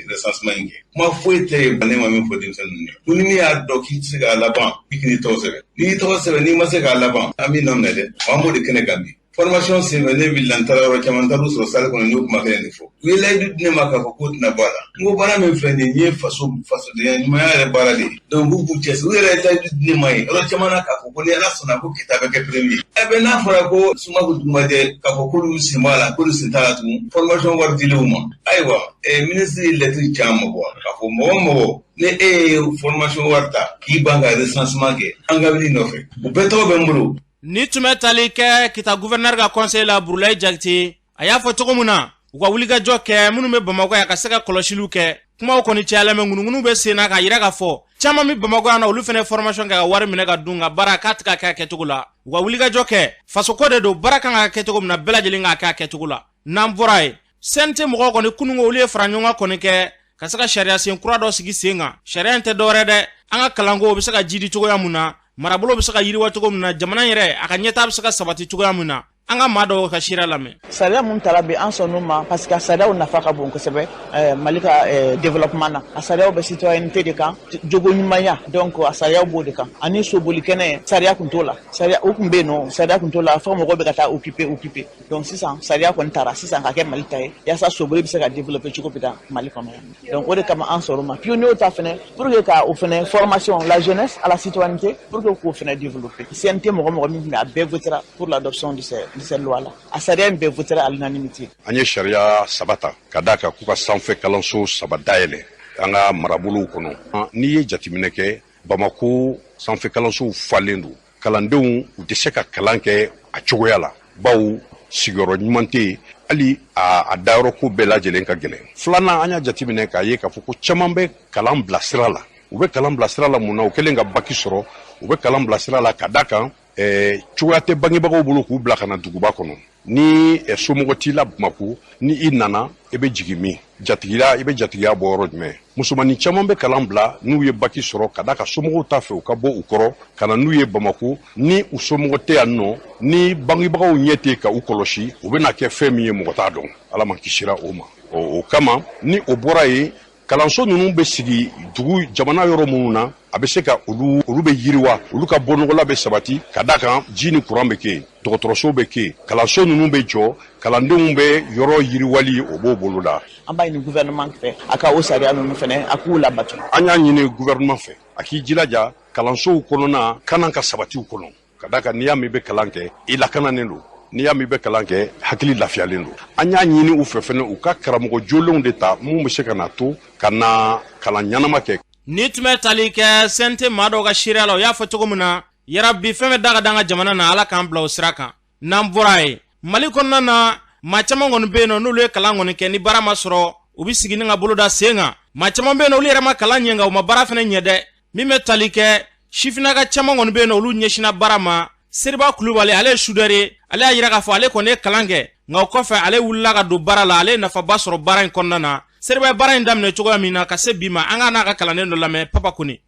recensement in kɛ kuma foyi tɛ yen ne ma min fɔ denmisɛnninw ye ko ni min y'a dɔn k'i tɛ se k'a laban i k'i tɔgɔ sɛbɛn n'i y'i tɔgɔ sɛbɛn n'i ma se k'a laban an b'i nɔ minɛ dɛ an b'o de kɛnɛ kan bi formation senfɛ ne wulila n taara yɔrɔ caman n taara u sɔrɔ salle kɔnɔ n y'o kuma kelen de fɔ u ye layidu di ne ma k'a fɔ k'o tɛna bɔ a la n ko baara min filɛ nin ye n ye fasodenya ɲumanya yɛrɛ baara de ye donc b'u cɛsiri u yɛrɛ ye layidu di ne ma ye yɔrɔ caman na k'a fɔ ko ni ala sɔnna ko kita bɛ kɛ premier bɛ n'a fɔra ko Sumaku Dumajɛ k'a fɔ k'olu sen b'a la k'olu sen t'a la tugun formation wari dilen u ma ayiwa ministre ye lettre caman bɔ k'a fɔ mɔgɔ o mɔgɔ ni e ye formation wari ta k'i ban ka recensement kɛ an ka wuli nɔfɛ u bɛɛ tɔgɔ bɛ n bolo. Ni tun bɛ tali kɛ kita gouverneur ka conseil la Burulayi Jakite a y'a fɔ cogo min na u ka wulikajɔ kɛ minnu bɛ Bamakɔ yan ka se ka kɔlɔsiliw kɛ kumaw kɔni cayala mɛ ŋunuŋunu bɛ sen na k'a yira k'a fɔ caman bɛ Bamakɔ yan na olu fana formation kɛ ka wari minɛ ka dun ka baara k'a tɛ ka kɛ a kɛcogo la u ka wulikajɔ kɛ fasoko de don baara kan ka kɛ cogo min na bɛɛ lajɛlen k'a kɛ a kɛcogo la n'an bɔra ye CNT mɔgɔw kɔni kununko olu ye fara ɲɔgɔn kɔni kɛ ka se ka sariya sen kura dɔ sigi sen kan sariya in tɛ dɔwɛrɛ dɛ an ka kalanko bɛ se ka jidi cogoya mun na marabolo bɛ se ka yiriwa cogo min na jamana yɛrɛ a ka ɲɛtaa bɛ se ka sabati cogoya min na an ka maa dɔw ka sira lamɛn. Sariya mun tala bi an sɔnn'u ma parce que a sariyaw nafa ka bon kosɛbɛ Mali ka développement na a sariyaw bɛ citoyenneté de kan jogo ɲumanya donc a sariyaw b'o de kan ani soboli kɛnɛ sariya kun t'o la sariya o kun bɛ yen nɔ sariya kun t'o la fɔ mɔgɔw bɛ ka taa occuper donc sisan sariya kɔni taara sisan ka kɛ Mali ta ye yaasa soboli bɛ se ka développer cogo bɛ da Mali kɔnɔ yan donc o de kama an sɔrɔ ma pionnier ta fɛnɛ pour que ka o fɛnɛ formation la jeunesse à la citoyenneté pour que k'o fɛnɛ développer CNT mɔgɔ min a bɛɛ votera pour l'adoption de cette loi là a sariya in bɛɛ votera à l'unanimité. An ye sariya saba ta ka d'a kan k'u ka sanfɛ kalanso saba dayɛlɛ an ka marabolow kɔnɔ n'i ye jateminɛ kɛ Bamako sanfɛ kalansow falen don kalandenw u tɛ se ka kalan kɛ a cogoya la baw sigiyɔrɔ ɲuman tɛ yen hali a dayɔrɔ ko bɛɛ lajɛlen ka gɛlɛn. Filanan an y'a jateminɛ k'a ye k'a fɔ ko caman bɛ kalan bila sira la. U bɛ kalan bila sira la mun na u kɛlen ka baki sɔrɔ u bɛ kalan bila sira la ka da kan cogoya tɛ bangebagaw bolo k'u bila ka na duguba kɔnɔ. Ni somɔgɔ t'i la Bamako ni i nana i bɛ jigin min jatigiya i bɛ jatigiya bɔ yɔrɔ jumɛn. Musomanin caman bɛ kalan bila n'u ye baki sɔrɔ ka da ka somɔgɔw ta fɛ u ka bɔ u kɔrɔ ka na n'u ye Bamako ni u somɔgɔ tɛ yan nɔ ni bangebagaw ɲɛ tɛ ka u kɔlɔsi u bɛna kɛ fɛn min ye mɔgɔ t'a dɔn. Ala ma kisira o ma. O kama ni o bɔra yen kalanso ninnu bɛ sigi dugu jamana yɔrɔ minnu na a bɛ se ka olu bɛ yiriwa olu ka bɔnɔgɔla bɛ sabati ka da kan ji ni kuran bɛ kɛ dɔgɔtɔrɔso bɛ kɛ kalanso ninnu bɛ jɔ kalandenw bɛ yɔrɔ yiriwali o b'o bolo da. An b'a ɲini gouvernement fɛ a ka o sariya ninnu fɛnɛ a k'u labato. An y'a ɲini gouvernement fɛ a k'i jilaja kalansow kɔnɔna kana ka sabatiw kɔnɔ ka da kan n'i y'a min bɛ kalan kɛ i lakananen don. N'i y'a min bɛ kalan kɛ hakili lafiyalen don. An y'a ɲini u fɛ fɛnɛ u ka karamɔgɔ jolenw de ta mun bɛ se ka na to ka na kalan ɲanama kɛ. Ni tun bɛ tali kɛ sente maa dɔw ka seereya la o y'a fɔ cogo min na yarabi fɛn bɛ da ka da an ka jamana na ala k'an bila o sira kan. N'an bɔra ye Mali kɔnɔna na maa caman kɔni bɛ yen nɔ n'olu ye kalan kɔni kɛ ni baara ma sɔrɔ u bɛ sigi ni ka boloda sen kan. Maa caman bɛ yen nɔ olu yɛrɛ ma kalan ɲɛ nka u ma baara fɛnɛ ɲɛ dɛ. Min bɛ tali kɛ sifinnaka caman kɔni bɛ yen nɔ olu ɲɛsinna baara ma. Seriba Kulubali ale ye soudeur ye ale y'a yira k'a fɔ ale kɔni ye kalan kɛ nka o kɔfɛ ale wulila ka don baara la ale ye nafaba sɔrɔ baara in kɔnɔna na. Seriba ye baara in daminɛ cogoya min na ka se bi ma an ka n'a ka kalanden dɔ lamɛn Papa Kone.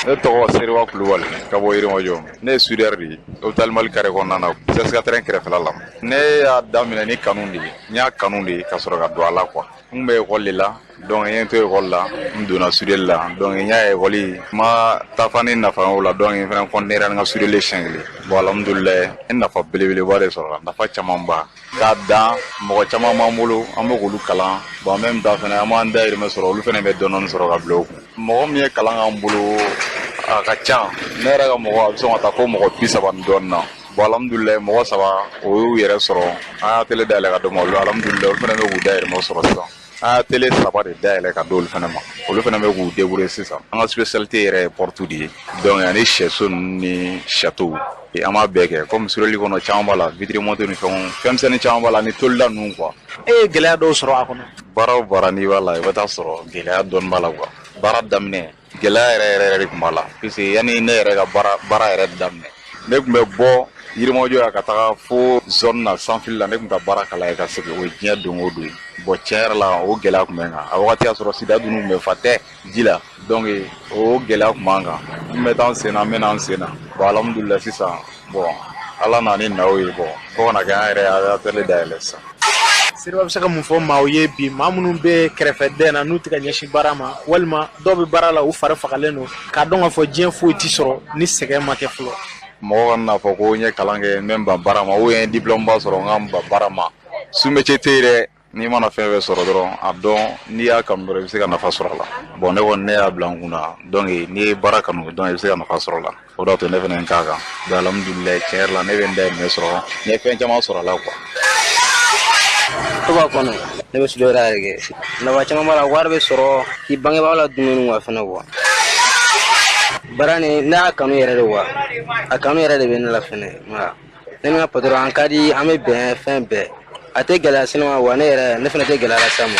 Ne tɔgɔ Seriba Kulubali ka bɔ Yirimajɔ. Ne ye soudeur de ye hôpital Mali Kare kɔnɔna na CSK terrain kɛrɛfɛla la. Ne y'a daminɛ ni kanu de ye n y'a kanu de ka sɔrɔ ka don a la quoi. N bɛ école de la donc n ye n to école la n donna soudeur la donc n y'a école ma taa fan ni nafa o la donc n fana continuer n ka soudeur siɲɛ kelen. Bon alhamdulilayi n nafa belebeleba de sɔrɔla nafa camanba k'a dan mɔgɔ caman b'an bolo an bɛ k'olu kalan bon en même temps fana an b'an dayirimɛ sɔrɔ olu fana bɛ dɔɔni sɔrɔ ka bila o kun. Mɔgɔ min ye kalan k'an bolo a ka ca ne yɛrɛ ka mɔgɔ a bɛ sɔn ka taa fo mɔgɔ 30 ni dɔɔni na. Bon alhamdulilayi mɔgɔ 3 o y'u yɛrɛ sɔrɔ an y'a télé dayɛlɛ ka d'o ma olu alhamdulilayi olu fana bɛ k'u dayirimɛ sɔrɔ sisan. An y'a télé 3 de dayɛlɛ ka d'olu fana ma olu fana bɛ k'u débrouiller sisan. An ka spécialité yɛrɛ ye porte de ye donc ani sɛso ninnu ni château an b'a bɛɛ kɛ comme Sureli kɔnɔ caman b'a la vitre montée ni fɛnmisɛnnin caman b'a la ni tolida ninnu quoi. E ye gɛlɛya dɔw sɔrɔ a kɔnɔ. Baara o baara n'i b'a la i bɛ taa sɔrɔ gɛlɛya dɔɔni b'a la quoi. Baara daminɛ gɛlɛya yɛrɛ de tun b'a la puisque yanni ne yɛrɛ ka baara yɛrɛ daminɛ ne tun bɛ bɔ Yirimajɔ ya ka taga fo zone na sans fil la ne tun ka baara kala ye ka segin o ye diɲɛ don o don bon tiɲɛ yɛrɛ la o gɛlɛya tun bɛ n kan a wagati y'a sɔrɔ sida dunun tun bɛ fa tɛ ji la donc o gɛlɛya tun b'an kan n bɛ taa n sen na n bɛ na n sen na bon alhamdulilayi sisan bon ala n'a ni naw ye bon fo kana kɛ an yɛrɛ y'a télé dayɛlɛ sisan. Seriba bɛ se ka mun fɔ maaw ye bi maa minnu bɛ kɛrɛfɛdɛn na n'u tɛ ka ɲɛsin baara ma walima dɔw bɛ baara la u fari fagalen don k'a dɔn k'a fɔ diɲɛ foyi tɛ sɔrɔ ni sɛgɛn ma kɛ fɔlɔ. Mɔgɔ kana n'a fɔ ko n ye kalan kɛ n bɛ n ban baara ma ou bien diplôme ba sɔrɔ n ka n ban baara ma sous métier tɛ yen dɛ n'i mana fɛn fɛn sɔrɔ dɔrɔn a dɔn n'i y'a kanu dɔrɔn i bɛ se ka nafa sɔrɔ a la bon ne kɔni ne y'a bila n kun na donc n'i ye baara kanu donc i bɛ se ka nafa sɔrɔ a la o de y'a to ne fana ye n k'a kan donc alhamdulilayi tiɲɛ yɛrɛ la ne bɛ n dayirimɛ sɔrɔ n ye fɛn caman sɔrɔ a la quoi. Tuba kɔnɔ ne bɛ soudeur yɛrɛ kɛ nafa caman b'a la wari bɛ sɔrɔ k'i bangebaaw la dumuni wa fɛnɛ quoi. Baara ni ne y'a kanu yɛrɛ de wa a kanu yɛrɛ de bɛ ne la fɛnɛ ne ni n ka patron an ka di an bɛ bɛn fɛn bɛɛ a tɛ gɛlɛya si ne ma wa ne fɛnɛ tɛ gɛlɛya las'a ma.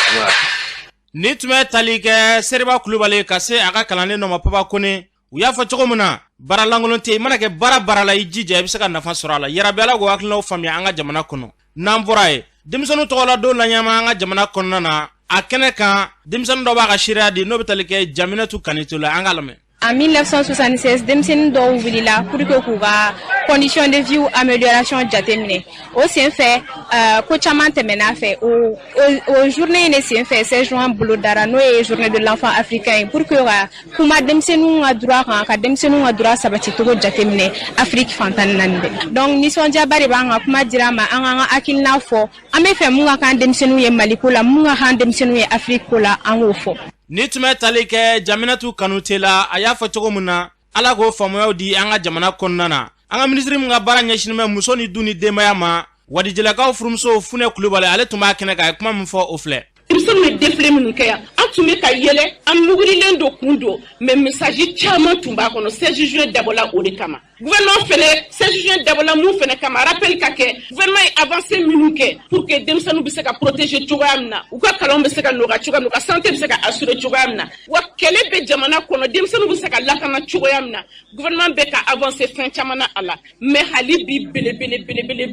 Ni tun bɛ tali kɛ Seriba Kulubali ka se a ka kalanden dɔ ma Papa Kone u y'a fɔ cogo min na baara lankolon tɛ i mana kɛ baara la i jija i bɛ se ka nafa sɔrɔ a la yarabi Ala k'o hakilinaw faamuya an ka jamana kɔnɔ. N'an bɔra ye denmisɛnninw tɔgɔla don la ɲɛma an ka jamana kɔnɔna na a kɛnɛ kan denmisɛnnin dɔ b'a ka seereya di n'o bɛ tali kɛ Jaminatu Kanito la an ka lamɛn. En 1976, denmisɛnnin dɔw wulila pour que k'u ka condition de vie amélioration jateminɛ o senfɛ ko caman tɛmɛn'a fɛ o journée in de senfɛ 16 juin bolodara n'o ye journée de l'enfant africain ye pour que ka kuma denmisɛnninw ka droit kan ka denmisɛnninw ka droit sabati cogo jateminɛ Afrique fantanni naani bɛɛ donc nisɔndiyaba de b'an ka kuma dira ma an k'an ka hakilina fɔ an bɛ fɛ mun ka kan denmisɛnninw ye Mali ko la mun ka kan denmisɛnninw ye Afrique ko la an k'o fɔ. Ni tun bɛ tali kɛ Jaminatu Kanute la a y'a fɔ cogo min na Ala k'o faamuyaw di an ka jamana kɔnɔna na an ka ministre min ka baara ɲɛsinnen bɛ muso ni du ni denbaya ma Wadijilakaw furumuso Funɛ Kulubali ale tun b'a kɛnɛ kan a ye kuma min fɔ o filɛ. denmisɛnninw ye défilé minnu kɛ yan an tun bɛ ka yɛlɛ an mugurilen do kun do mais message caman tun b'a kɔnɔ 16 juin dabɔla o de kama gouvernement fɛnɛ 16 juin dabɔla mun fɛnɛ kama rappel ka kɛ gouvernement ye avancé minnu kɛ pour que denmisɛnninw bɛ se ka protéger cogoya min na u ka kalanw bɛ se ka nɔgɔya cogoya min na u ka santé bɛ se ka assurer cogoya min na wa kɛlɛ bɛ jamana kɔnɔ denmisɛnninw bɛ se ka lakana cogoya min na gouvernement bɛ ka avancer fɛn caman na a la mais hali bi belebele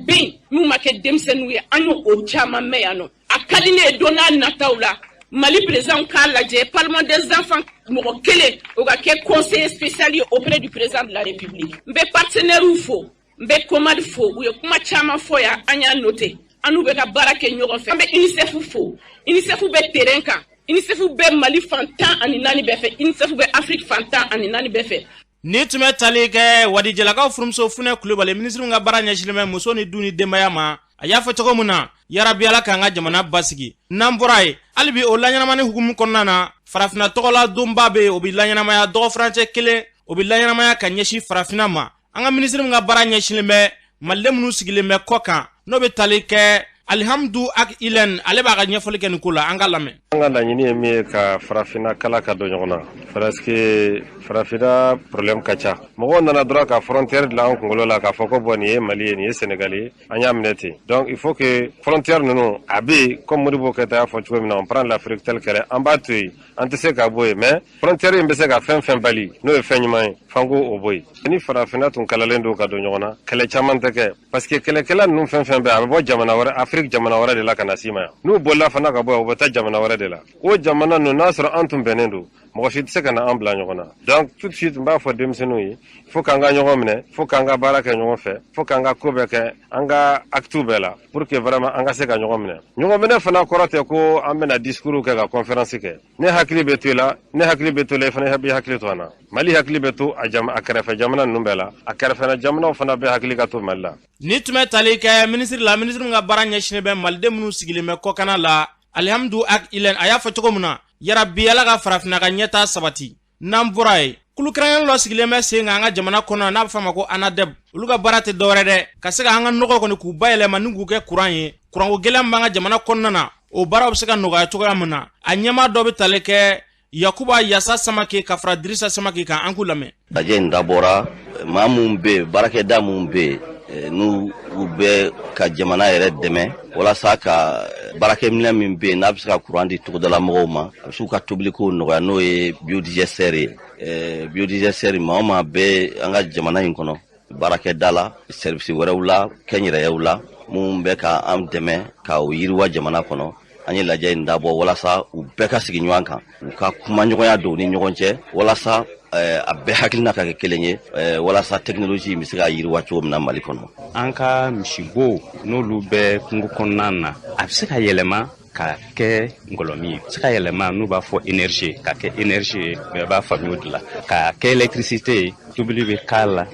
bɛ yen mun ma kɛ denmisɛnninw ye an y'o o caman mɛn yan nɔ a ka di ne ye don n'a nataw la Mali président k'a lajɛ parlement des enfants mɔgɔ kelen o ka kɛ conseiller spécial ye auprès du président de la république n bɛ partenaires fo n bɛ COMAD fo u ye kuma caman fɔ yan an y'a noté an n'u bɛ ka baara kɛ ɲɔgɔn fɛ an bɛ UNICEF fo UNICEF bɛ terrain kan UNICEF bɛ Mali fan 14 bɛɛ fɛ UNICEF bɛ Afrique fan 14 bɛɛ fɛ. Ni tun bɛ tali kɛ wadijalakaw furumuso Funɛ Kulibali ministre ka baara ɲɛsinnen bɛ muso ni du ni denbaya ma a y'a fɔ cogo min na yarabi Ala k'an ka jamana basigi n'an bɔra ye hali bi o laɲɛnamani hukumu kɔnɔna na farafina tɔgɔla donba bɛ o bɛ laɲɛnamaya dɔgɔ furancɛ kelen o bɛ laɲɛnamaya ka ɲɛsin farafina ma an ka ministre ka baara ɲɛsinnen bɛ maliden minnu sigilen bɛ kɔ kan n'o bɛ tali kɛ Alihamdu Ak Ilen ale b'a ka ɲɛfɔli kɛ nin ko la an ka lamɛn. An ka laɲini ye min ye ka farafina kala ka don ɲɔgɔn na parce que farafina problème ka ca mɔgɔw nana dɔrɔn ka frontière dilan an kunkolo la k'a fɔ ko bon nin ye Mali ye nin ye Sénégal ye an y'a minɛ ten donc il faut que frontière ninnu a bɛ yen comme Modibo Keyita y'a fɔ cogo min na on prend l'Afrique telle qu'elle est an b'a to yen an tɛ se ka bɔ yen mais frontière in bɛ se ka fɛn fɛn bali n'o ye fɛn ɲuman ye f'an k'o bɔ yen ni farafina tun kalalen don ka don ɲɔgɔn na kɛlɛ caman tɛ kɛ parce que kɛlɛkɛla ninnu fɛn fɛn bɛ a bɛ bɔ jamana wɛrɛ Afrique jamana wɛrɛ de la ka na s'i ma yan n'u bolila fana ka bɔ yan u bɛ taa jamana wɛrɛ de la o jamana ninnu n'a sɔrɔ an tun bɛnnen don mɔgɔ si tɛ se ka na an bila ɲɔgɔn na donc tout de suite n b'a fɔ denmisɛnninw ye fo k'an ka ɲɔgɔn minɛ fo k'an ka baara kɛ ɲɔgɔn fɛ fo k'an ka ko bɛɛ kɛ an ka actes bɛɛ la pour que vraiment an ka se ka ɲɔgɔn minɛ ɲɔgɔn minɛ fana kɔrɔ tɛ ko an bɛna discours kɛ ka conférence kɛ ne hakili bɛ to i la ne hakili bɛ to la i fana bɛ hakili to an na Mali hakili bɛ to a kɛrɛfɛ jamana ninnu bɛɛ la a kɛrɛfɛ jamanaw fana bɛ hakili ka to Mali la. Ni tun bɛ tali kɛ ministre ka baara ɲɛsinnen bɛ maliden minnu sigilen bɛ kɔkanna la Alihamdu Ak Ilen a y'a fɔ cogo min na yarabi Ala ka farafina ka ɲɛtaa sabati n'an bɔra ye kulukɛrɛnkɛrɛn dɔ sigilen bɛ sen kan an ka jamana kɔnɔ n'a bɛ fɔ a ma ko ANADEB olu ka baara tɛ dɔwɛrɛ dɛ ka se ka an ka nɔgɔ kɔni k'u bayɛlɛma ni k'u kɛ courant ye courant ko gɛlɛn b'an ka jamana kɔnɔna na o baaraw bɛ se ka nɔgɔya cogoya min na a ɲɛmaa dɔ bɛ tali kɛ Yakuba Yasa Samake ka fara Dirisa Samake kan an k'u lamɛn. Lajɛ in dabɔra maa minnu bɛ yen baarakɛda minnu bɛ yen n'u bɛ ka jamana yɛrɛ dɛmɛ walasa ka baarakɛminɛ min bɛ yen n'a bɛ se ka courant di togodala mɔgɔw ma a bɛ se ka tobiliko nɔgɔya n'o ye biodigesteur ye biodigesteur maa o maa bɛ an ka jamana in kɔnɔ baarakɛda la service wɛrɛw la kɛnyɛrɛyew la mun bɛ ka an dɛmɛ ka o yiriwa jamana kɔnɔ an ye lajɛ in dabɔ walasa u bɛɛ ka sigi ɲɔgɔn kan u ka kuma ɲɔgɔnya don ni ɲɔgɔn cɛ walasa a bɛɛ hakilina ka kɛ kelen ye walasa technologie bɛ se ka yiriwa cogo min na Mali kɔnɔ. An ka misibo n'olu bɛ kungo kɔnɔna na a bɛ se ka yɛlɛma ka kɛ ngɔlɔmi ye, a bɛ se ka yɛlɛma n'u b'a fɔ énergie ka kɛ énergie ye bɛɛ b'a faamu o de la ka kɛ électricité ye tobili bɛ k'a la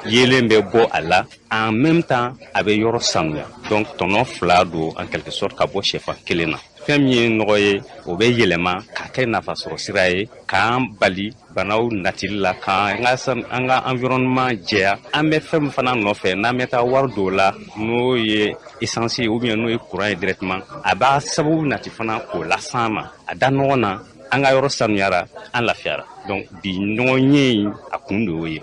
yelen bɛ bɔ a la en même temps a bɛ yɔrɔ sanuya donc tɔnɔ fila don en quelque sorte ka bɔ sɛfan kelen na fɛn min ye nɔgɔ ye o bɛ yɛlɛma ka kɛ nafasɔrɔ sira ye k'an bali banaw natili la k'an ka environnement jɛya an bɛ fɛn min fana nɔfɛ n'an bɛ taa wari don la n'o ye essence ou bien n'o ye courant ye directement a b'a sababu nati fana k'o las'an ma a da ɲɔgɔn na an ka yɔrɔ sanuyara an lafiyara donc bi ɲɔgɔn ye a kun de y'o ye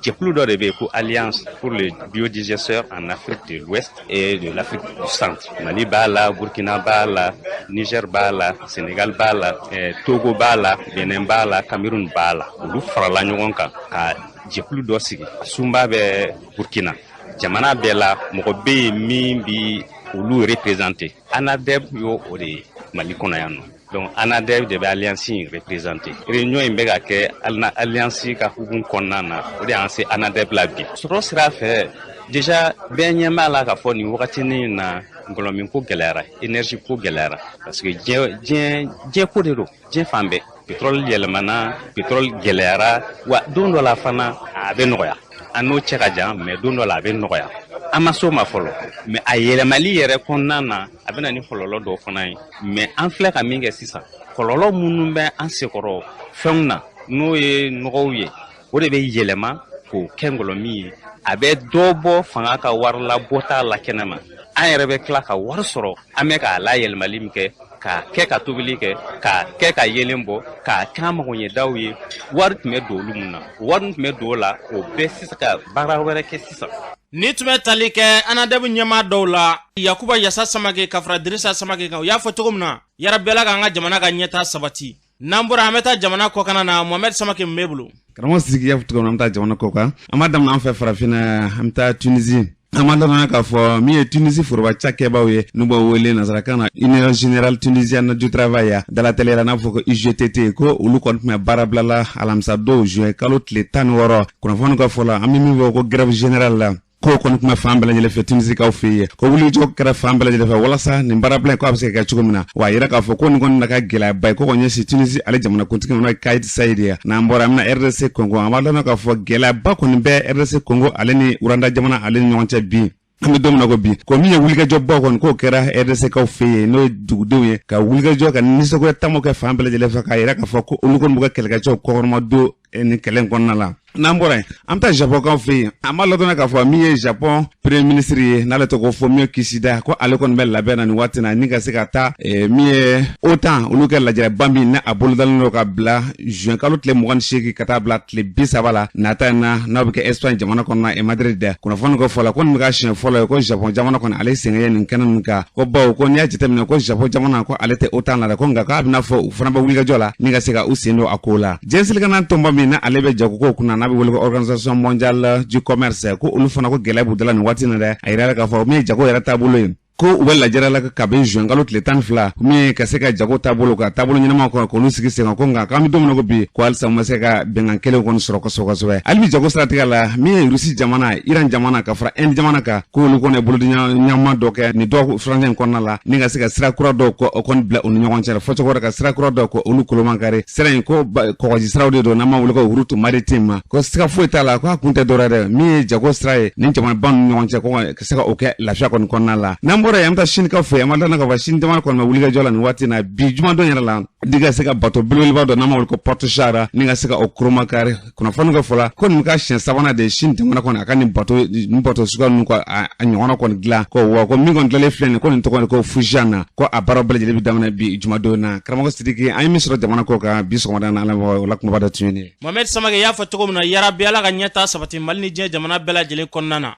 jɛkulu dɔ de bɛ yen ko Alliance pour le biodigesteur en Afrique de l'Ouest et de l'Afrique du Centre Mali b'a la Burkina b'a la Niger b'a la Sénégal b'a la Togo b'a la Benin b'a la Cameroun b'a la olu farala ɲɔgɔn kan ka jɛkulu dɔ sigi sunba bɛ Burkina jamana bɛɛ la mɔgɔ bɛ yen min bi olu représenter ANADEB y'o o de ye Mali kɔnɔ yan nɔ. Donc ANADEB de bɛ alliance in représenter réunion in bɛ ka kɛ alliance ka hukumu kɔnɔna na o de y'an se ANADEB la bi sɔrɔ sira fɛ déjà bɛɛ ɲɛ b'a la k'a fɔ nin wagatinin in na ngɔlɔmi ko gɛlɛyara énergie ko gɛlɛyara parce que diɲɛ ko de don diɲɛ fan bɛɛ pétrole yɛlɛmana pétrole gɛlɛyara wa don dɔ la fana a bɛ nɔgɔya an n'o cɛ ka jan mais don dɔ la a bɛ nɔgɔya an ma s'o ma fɔlɔ mais a yɛlɛmali yɛrɛ kɔnɔna na a bɛ na ni kɔlɔlɔ dɔw fana ye mais an filɛ ka min kɛ sisan kɔlɔlɔ minnu bɛ an sekɔrɔ fɛnw na n'o ye nɔgɔw ye o de bɛ yɛlɛma k'o kɛ ngɔlɔmi ye a bɛ dɔ bɔ fanga ka wari la bɔta la kɛnɛma an yɛrɛ bɛ tila ka wari sɔrɔ an bɛ k'a layɛlɛmali min kɛ k'a kɛ ka tobili kɛ k'a kɛ ka yelen bɔ k'a kɛ magoɲɛdaw ye wari tun bɛ don olu mun na wari tun bɛ don o la o bɛɛ sisan ka baara wɛrɛ kɛ sisan. Ni tun bɛ tali kɛ ANADEB ɲɛmaa dɔw la Yakuba Yasa Samake ka fara Dirisa Samake kan u y'a fɔ cogo min na yarabɛla k'an ka jamana ka ɲɛtaa sabati. N'an bɔra an bɛ taa jamana kɔkan na Mohamed Samake mun b'e bolo. Karamɔgɔ Sidiki y'a fɔ cogo min na an bɛ taa jamana kɔkan an b'a daminɛ an fɛ farafinna an bɛ taa Tunisie. An b'a dɔn k'a fɔ min ye Tunisie foroba cakɛbaw ye n'u b'o wele nanzarakan na Union Générale Tunisienne du Travail dalatɛli la n'a fɔ ko UGTT ko olu kɔni tun bɛ baara bilala alamisa don juin kalo tile 16 kunnafoni ka fɔ la an bɛ min fɔ ko grève générale la ko kɔni tun bɛ fan bɛɛ lajɛlen fɛ Tunisikaw fɛ yen ko wulijɔ kɛra fan bɛɛ lajɛlen fɛ walasa nin baara bila ko a bɛ se ka kɛ cogo min na wa a yira k'a fɔ ko nin kɔni na ka gɛlɛyaba ye ko kɔni ɲɛsin Tunisie ale jamanakuntigi n'o ye Kayid Saïed ye n'an bɔra an bɛna RDC Congo an b'a dɔn k'a fɔ gɛlɛyaba kɔni bɛ RDC Congo ale ni Rwanda jamana ale ni ɲɔgɔn cɛ bi. An bɛ don min na ko bi ko min ye wulikajɔbaw kɔni k'o kɛra RDC kaw fɛ yen n'o ye dugudenw ye ka wulikajɔ ka nisɔngoya taamaw kɛ fan bɛɛ lajɛlen fɛ k'a yira k'a fɔ ko olu kɔni b'u ka kɛlɛkɛcɛw kɔkɔrɔma don ni kɛlɛ in kɔnɔna la. N'an bɔra yen an bɛ taa Japon kaw fɛ yen an b'a ladɔnna k'a fɔ min ye Japon premier ministre ye n'ale tɔgɔ Fumio Kishida ko ale kɔni bɛ labɛn na nin waati na ni ka se ka taa min ye OTAN olu kɛ lajɛrɛba min ni a bolodalen don ka bila juin kalo tile 28 ka taa bila tile 30 la nata in na n'aw bɛ kɛ Espagne jamana kɔnɔ na Madrid dɛ kunnafoni ko fɔ la ko nin bɛ ka siɲɛ fɔlɔ ye ko Japon jamana kɔni ale sɛgɛn nin kɛnɛ ninnu kan ko bawo ko n'i y'a jateminɛ ko Japon jamana ko ale tɛ OTAN la dɛ ko nka k'a bɛna fɔ u fana bɛ wulikajɔ la ni ka se ka u sen don a ko la jɛnsɛlikɛla tɔnba min na ale bɛ jago ko kunna n'a bɛ wele ko Organisation mondiale du commerce ko olu fana ko gɛlɛya b'u dala nin waati na dɛ a yira k'a fɔ min ye jago yɛrɛ taabolo ye ko u bɛ lajɛrɛ la ka bɛn juin kalo tile 12 min ka se ka jago taabolo ka taabolo ɲɛnama kɔnɔ k'olu sigi sen kan ko nka k'an bɛ don min na ko bi ko halisa ma se ka bɛnkan kelen kɔni sɔrɔ kosɛbɛ hali bi jago siratigɛ la min ye Rusi jamana Iran jamana ka fara Inde jamana kan ko olu kɔni ye bolodi ɲɛnama dɔ kɛ nin dɔw furancɛ in kɔnɔna la ni ka se ka sira kura dɔw ko o kɔni bila u ni ɲɔgɔn cɛ fɔ cogo wɛrɛ ka sira kura dɔw ko olu koloman kari sira in ko kɔgɔji siraw de don n'an b'a wele ko route maritime ko siga foyi t'a la ko a kun tɛ dɔwɛrɛ dɛ min ye jago sira ye ni jamanabaw ni ɲɔgɔn cɛ ko ka se ka o kɛ lafiya kɔni kɔnɔna la n'an bɔra yen an bɛ taa Sini fɛ an b'a dɔn k'a fɔ Sini jamana kɔni bɛ wulikajɔ la nin waati na bi jumadon yɛrɛ la di ka se ka bato belebeleba dɔ n'an b'a wele ko Porte Chara ni ka se ka o kuruma kari kunnafoni ka fɔ la ko nin ka siɲɛ sabanan de ye Sini jamana kɔni a ka nin bato suguya ninnu ka a ɲɔgɔnna kɔni dilan ko wa ko min kɔni dilanlen filɛ nin ko nin tɔgɔ ye ko Fujian na ko a baaraw bɛɛ lajɛlen bɛ daminɛ bi jumadon na karamɔgɔ Sidiki an ye min sɔrɔ jamana kɔ kan bi sɔgɔmada na ala o la kumaba dɔ tun ye nin ye. Mohamed Samake y'a fɔ cogo min na yarabi ala ka ɲɛtaa sabati Mali ni diɲɛ jamana bɛɛ lajɛlen kɔnɔna na.